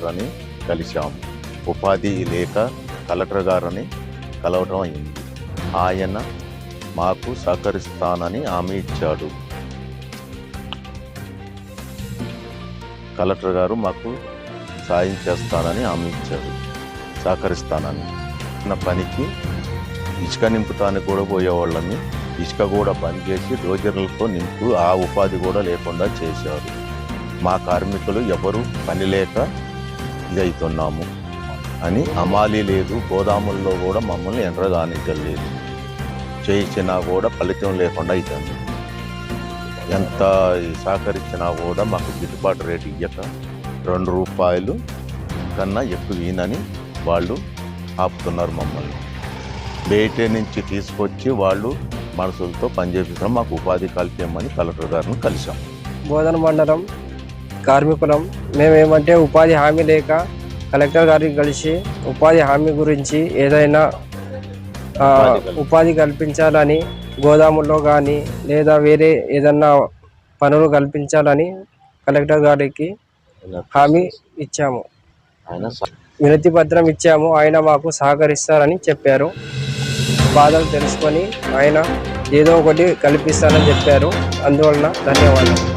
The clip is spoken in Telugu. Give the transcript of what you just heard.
గారని కలిశాము. ఉపాధి లేక కలెక్టర్ గారని కలవటం అయింది. ఆయన మాకు సహకరిస్తానని హామీ ఇచ్చాడు. కలెక్టర్ గారు మాకు సాయం చేస్తానని హామీ ఇచ్చాడు, సహకరిస్తానని. నా పనికి ఇసుక నింపుతానికి కూడా పోయేవాళ్ళని ఇసుక కూడా బంద్ చేసి డోజర్లతో నింపు ఆ ఉపాధి కూడా లేకుండా చేశారు. మా కార్మికులు ఎవరు పని లేక ఇదవుతున్నాము అని. అమాలి లేదు, గోదాముల్లో కూడా మమ్మల్ని ఎండగానించలేదు. చేయించినా కూడా ఫలితం లేకుండా అవుతుంది. ఎంత సహకరించినా కూడా మాకు గిట్టుబాటు రేటు ఇయ్యక ₹2 కన్నా ఎక్కువ ఈనని వాళ్ళు ఆపుతున్నారు మమ్మల్ని. బయట నుంచి తీసుకొచ్చి వాళ్ళు మనసులతో పనిచేపిస్తాం. మాకు ఉపాధి కల్పించమని కలెక్టర్ గారిని కలిసాం. బోధన మండలం కార్మికులం. మేమేమంటే ఉపాధి హామీ లేక కలెక్టర్ గారికి కలిసి ఉపాధి హామీ గురించి ఏదైనా ఉపాధి కల్పించాలని, గోదాముల్లో కానీ లేదా వేరే ఏదన్నా పనులు కల్పించాలని కలెక్టర్ గారికి హామీ ఇచ్చాము. వినతి పత్రం ఇచ్చాము. ఆయన మాకు సహకరిస్తారని చెప్పారు. బాధలు తెలుసుకొని ఆయన ఏదో ఒకటి కల్పిస్తారని చెప్పారు. అందువలన ధన్యవాదాలు.